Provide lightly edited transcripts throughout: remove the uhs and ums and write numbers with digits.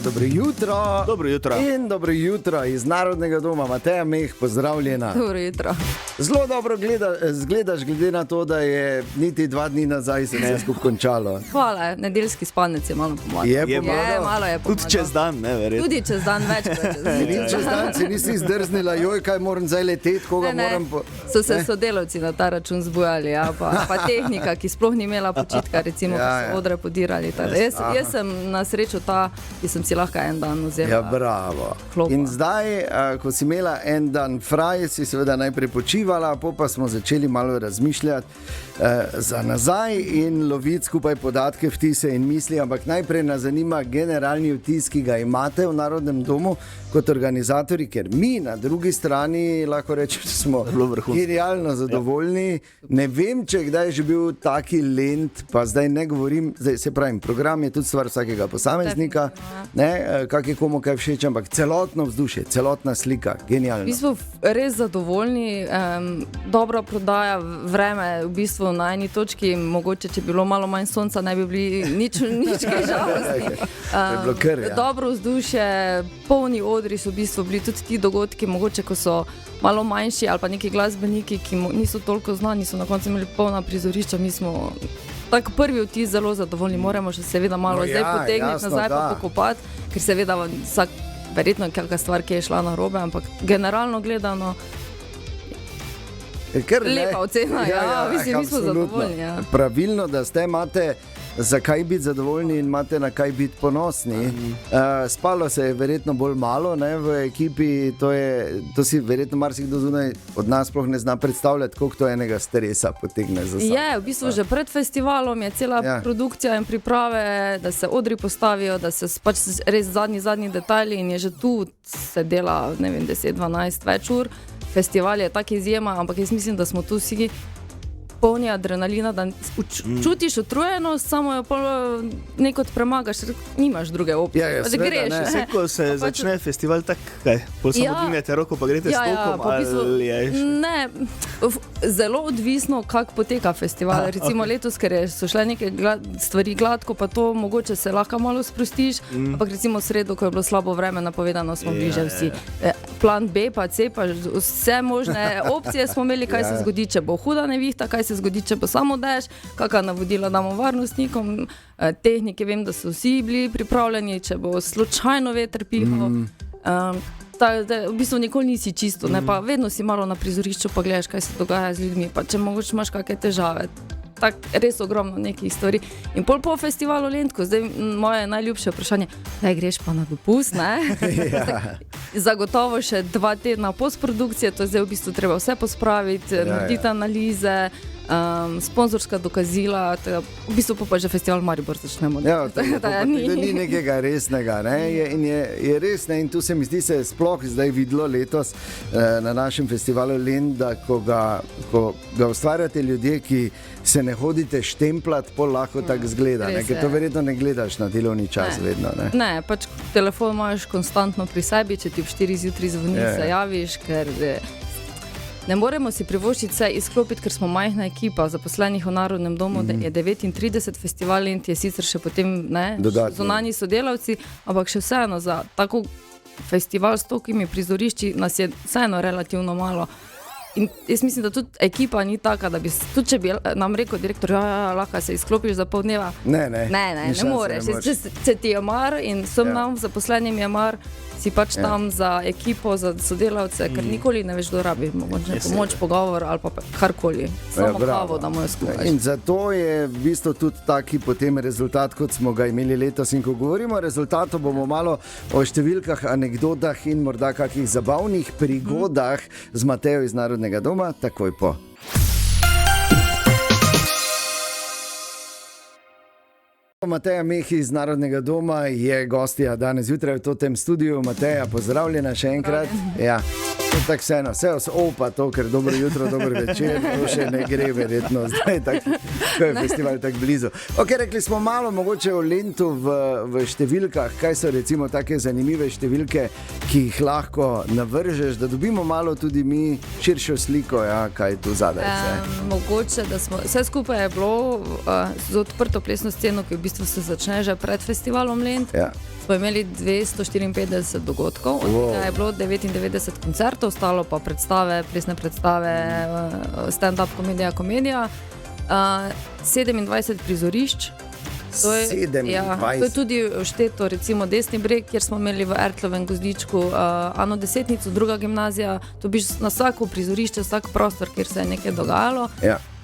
Dobro jutro. Dobro jutro. In dobro jutro iz Narodnega doma. Mateja Meh, pozdravljena. Dobro jutro. Zelo dobro gledaš, glede na to, da je niti 2 dni nazaj se vse skupaj končalo. Hvala, nedeljski spanec je malo pomagal. Je pomagal? Malo je pomagal. Tudi čez dan, ne, verjetno. Tudi čez dan večkrat. Čez dan si nisi zdrznila, joj, kaj moram zdaj leteti, koga moram... So se sodelavci na ta račun zbujali, ja, pa tehnika, ki sploh ni imela počitka, recimo, ko so odre podirali. Jaz sem na srečo ta, ki sem si lahko en dan vzela. Ja, bravo. Klopa. In zdaj, ko si imela en dan fraj, si seveda najprej počivala, pa smo začeli malo razmišljati za nazaj in loviti skupaj podatke, vtise in misli, ampak najprej nas zanima generalni vtis, ki ga imate v Narodnem domu kot organizatori, ker mi na drugi strani lahko rečemo, da smo genialno zadovoljni. Ne vem, če kdaj je že bil taki lent, pa zdaj ne govorim, zdaj se pravim, program je tudi stvar vsakega posameznika, kak je komu kaj všeč, ampak celotno vzdušje, celotna slika, genialno. V bistvu res zadovoljni, dobra prodaja, vreme v bistvu na eni točki, mogoče če bi bilo malo manj sonca, ne bi bili nič kaj žalosti. Dobro vzdušje, polni odri so v bistvu bili tudi ti dogodki, mogoče ko so malo manjši ali pa neki glasbeniki, ki niso toliko znani, so na koncu imeli polna prizorišča, mi smo tako prvi vtis zelo zadovoljni, moramo še seveda malo zdaj potegniti nazaj pa pokopati, ker seveda verjetno je kakšna stvar, ki je šla narobe, ampak generalno gledano lepa ocena, mislim, mi smo zadovoljni. Ja. Pravilno, da ste imate za kaj biti zadovoljni in imate na kaj biti ponosni. Spalo se je verjetno bolj malo, ne, v ekipi, to si verjetno marsikdo zunaj od nas sploh ne zna predstavljati, koliko to enega stresa potegne za sabo. Je, v bistvu že pred festivalom je cela produkcija in priprave, da se odri postavijo, da se pač res zadnji detajli in je že tu se dela, ne vem, 10-12 več ur. Festival je tak izjema, ampak jaz mislim, da smo tu vsi polni adrenalina, da čutiš utrujenost, samo jo nekot premagaš, nimaš druge opcije. Greš. Vse, ko se začne festival, tako kaj? Pol samo dvignete roko, pa greste s tokom, ali je... Ne, zelo odvisno, kako poteka festival. Recimo letos, ker so šle neke stvari gladko, pa to mogoče se lahko malo sprostiš, ampak recimo sredo, ko je bilo slabo vreme napovedano, smo bili že vsi. Plan B pa C, pa vse možne opcije smo imeli, kaj se zgodi, če bo huda nevihta, kaj se zgodi, če bo samo dež, kakšna navodila damo varnostnikom, tehnike, vem, da so vsi bili pripravljeni, če bo slučajno veter pihal. V bistvu nikoli nisi čisto, ne, pa vedno si malo na prizorišču pa gledaš, kaj se dogaja z ljudmi, pa če mogoče imaš kakšne težave. Tako res ogromno nekih stvari. In pol po festivalu Lentko, zdaj moje najljubše vprašanje, daj greš pa na dopust, ne? Zagotovo še 2 tedna postprodukcije, to je zdaj v bistvu treba vse pospraviti, narediti analize, sponzorska dokazila, v bistvu pa že festival Maribor začnemo. Ja, to ni nekega resnega, ne? In je res, ne? In tu se mi zdi se sploh zdaj videlo letos na našem festivalu Lent, da ko ga ustvarjate ljudje, ki se ne hodite štemplat, pol lahko tako zgleda, ne? Ker to verjetno ne gledaš na delovni čas vedno, ne? Ne, pač telefon imaš konstantno pri sebi, če ti v 4 zjutraj zvoni, se javiš, ker ne moremo si privoščiti vse izklopiti, ker smo majhna ekipa zaposlenih v Narodnem domu, da je 39 festival Lent, je sicer še potem zunanji sodelavci, ampak še vseeno za tako festival s tokimi prizorišči nas je vseeno relativno malo. In jaz mislim, da tudi ekipa ni taka, da bi, tudi če bi nam rekel direktor, lahko se izklopiš za pol dneva. Ne moreš. Če ti je mar in vsem nam zaposlenim je mar, si pač tam za ekipo, za sodelavce, ker nikoli ne veš, kdo rabi pomoč, pogovor ali pa karkoli. Samo kavo, da mu jo skuhaš. In zato je v bistvu tudi taki potem rezultat, kot smo ga imeli letos. In ko govorimo o rezultatu, bomo malo o številkah, anekdotah in morda kakih zabavnih prigodah z Matejo iz Narodnega doma, takoj po. Mateja Meh iz Narodnega doma je gostja danes zjutraj v tem studiu. Mateja, pozdravljena še enkrat. Ja. Tako vseeno, vse opa to, ker dobro jutro, dobro večer, to še ne gre verjetno zdaj, ko je festival tako blizu. Ok, rekli smo malo mogoče o Lentu v številkah, kaj so recimo take zanimive številke, ki jih lahko navržeš, da dobimo malo tudi mi širšo sliko, kaj je tu zadaj. Mogoče, da smo, vse skupaj je bilo z odprto plesno sceno, ki v bistvu se začne že pred festivalom Lent. smo imeli 254 dogodkov, od tega je bilo 99 koncertov, ostalo pa predstave, plesne predstave, stand-up komedija, 27 prizorišč. To je tudi šteto, recimo Desni breg, kjer smo imeli v Ertlovem gozdičku Ano Desetnico, druga gimnazija, to bi na vsako prizorišče, vsak prostor, kjer se je nekaj dogajalo.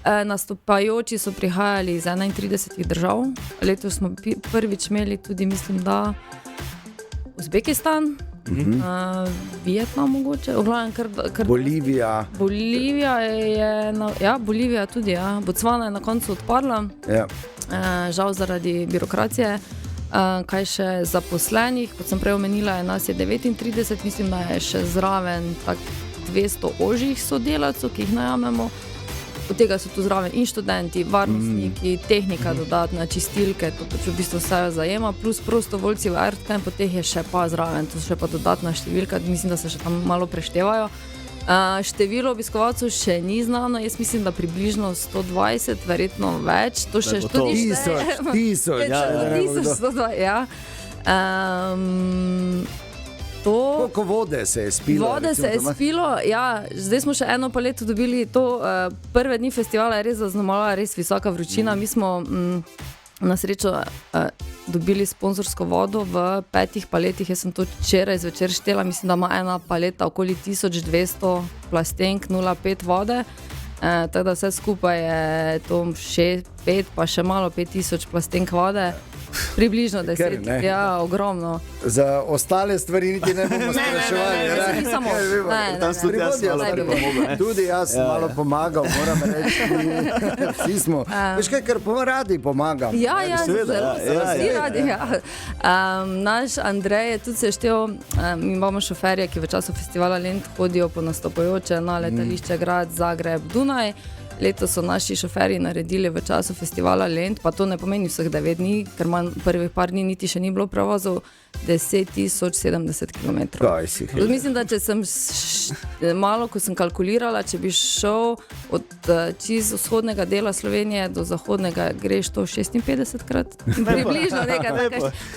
Nastopajoči so prihajali iz 31 držav. Letos smo prvič imeli tudi, mislim, da Uzbekistan, Vietnam mogoče, kar Bolivija. Bolivija tudi, Botswana je na koncu odpadla, žal zaradi birokracije. Kaj še zaposlenih, kot sem prej omenila, nas je 39, mislim, da je še zraven tak 200 ožjih sodelavcev, ki jih najamemo. Od tega so tu zraven in študenti, varnostniki, tehnika dodatna, čistilke, to pač v bistvu vse zajema, plus prostovoljci v Artcampu, teh je še pa zraven, to je še pa dodatna številka, mislim, da se še tam malo preštevajo. Število obiskovalcev še ni znano, jaz mislim, da približno 120, verjetno več, to še tudi tisoč, 120, Koliko vode se je spilo? Vode se je spilo, zdaj smo še eno paleto dobili, prve dni festivala je res zaznamovala res visoka vročina, mi smo na srečo dobili sponzorsko vodo v 5 paletih, jaz sem to včeraj zvečer štela, mislim, da ima ena paleta okoli 1200 plastenk, 0,5 vode, tako da vse skupaj je to 5 pa še malo 5000 plastenk vode. Približno 10, ogromno. Za ostale stvari niti ne bomo spraševali. Tudi jaz sem malo pomagal, moram reči. Vsi smo. Veš kaj, ker radi pomagam. Vsi radi. Naš Andrej je tudi seštel, mi imamo šoferje, ki v času festivala Lent hodijo po nastopajoče na letališče Grad, Zagreb, Dunaj. Letos so naši šoferji naredili v času festivala Lent, pa to ne pomeni vseh 9 dni, ker prvih par dni niti še ni bilo prevozov, 10.070 km. Mislim, da če sem malo, ko sem kalkulirala, če bi šel od čez vzhodnega dela Slovenije do zahodnega, greš to 56 krat. Približno nekaj,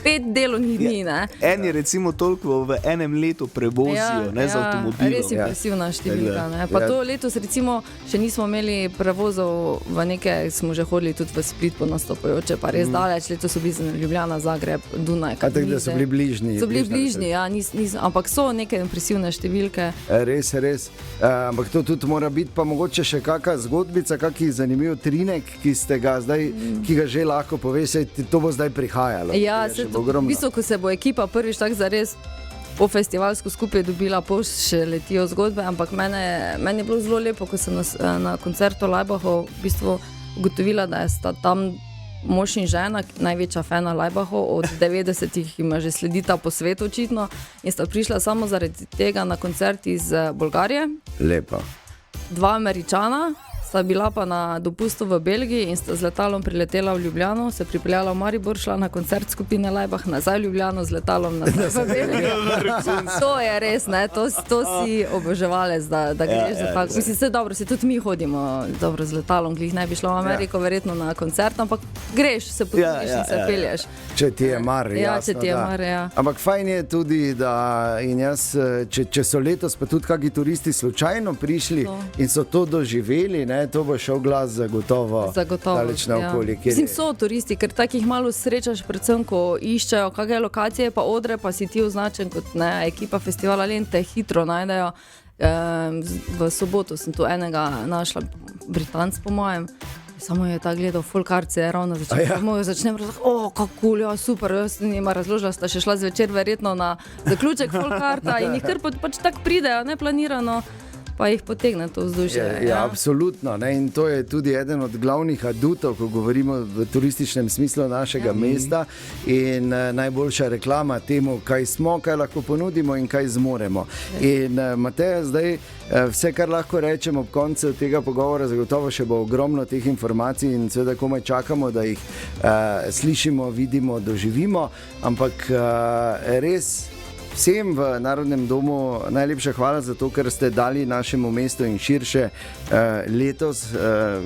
5 delovnih dni. Eni recimo toliko v enem letu prevozijo, z avtomobilom. Res impresivna številka. Pa to letos recimo še nismo imeli prevozov v nekaj, smo že hodili tudi v Split po nastopajoče, pa res daleč, letos so bili Ljubljana, Zagreb, Dunaj, Katovice. So bili bližnji. So bili bližnji, ampak so neke impresivne številke. Res. Ampak to tudi mora biti, pa mogoče še kakšna zgodbica, kakšen zanimiv trinek, ki ga že lahko poveste, to bo zdaj prihajalo. V bistvu, ko se bo ekipa prvič tak zares po festivalsko skupaj dobila, še letijo zgodbe, ampak meni je bilo zelo lepo, ko sem na koncertu Laibachov v bistvu ugotovila, da sta tam mož in žena, največja fana Laibachov, od 90-ih ima že sledita po svetu očitno in sta prišla samo zaradi tega na koncert iz Bolgarije. Lepo. 2 Američana sta bila pa na dopustu v Belgiji in sta z letalom priletela v Ljubljano, se pripeljala v Maribor, šla na koncert skupine Laibach, nazaj v Ljubljano z letalom nazaj v Belgijo. To je res, to si oboževalec, da greš za tako. Mislim, se dobro, se tudi mi hodimo dobro z letalom, glih ne bi šla v Ameriko verjetno na koncert, ampak greš, se potuješ in se pelješ. Če ti je mar, če ti je mar, Ampak fajn je tudi, da in jaz, če so letos pa tudi kakšni turisti slučajno prišli in so to doživeli, to bo šel glas zagotovo daleč naokoli. Mislim, so turisti, ker takih malo srečaš, predvsem, ko iščejo kakšne lokacije, pa odre, pa si ti označen kot ekipa festivala Lent, te hitro najdejo. V soboto sem tu enega našla, Britanc po mojem, samo je ta gledal folkarce, ravno začnem razložiti, kako super, jaz nima razložila, sta še šla zvečer verjetno na zaključek folkarta in jih kar pač tak pridejo, neplanirano, pa jih potegne to vzdušje. Absolutno. In to je tudi eden od glavnih adutov, ko govorimo v turističnem smislu našega mesta in najboljša reklama temu, kaj smo, kaj lahko ponudimo in kaj zmoremo. In Mateja, zdaj vse, kar lahko rečemo ob koncu tega pogovora, zagotovo še bo ogromno teh informacij in seveda komaj čakamo, da jih slišimo, vidimo, doživimo, ampak res vsem v Narodnem domu najlepša hvala za to, ker ste dali našemu mestu in širše letos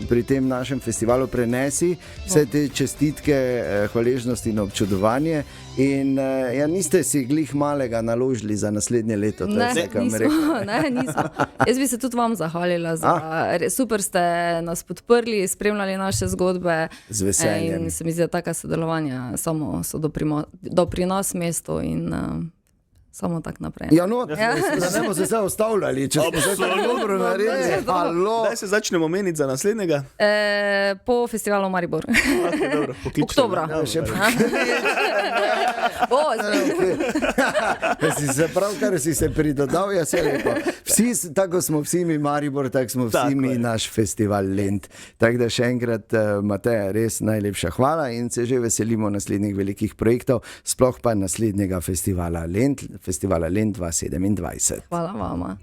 pri tem našem festivalu prenesi vse te čestitke, hvaležnosti in občudovanje. In niste si glih malega naložili za naslednje leto. Nismo. Jaz bi se tudi vam zahvalila. Super ste nas podprli, spremljali naše zgodbe. Z veseljem. In se mi zdi, da taka sodelovanja samo so doprinos mestu in samo tako naprej. Ja, no, da ne bomo se zdaj ustavljali, če smo se tako dobro naredili. Daj se začnemo meniti za naslednjega. Po festivalu Maribor. Okay, dobro, oktobra. Si se pravkar si se pridodal, ja se lepo. Vsi, tako smo vsi mi Maribor, tako smo vsi mi naš festival Lent. Tako da še enkrat, Mateja, res najlepša hvala in se že veselimo naslednjih velikih projektov, sploh pa naslednjega festivala Lent 2027. Hvala vama.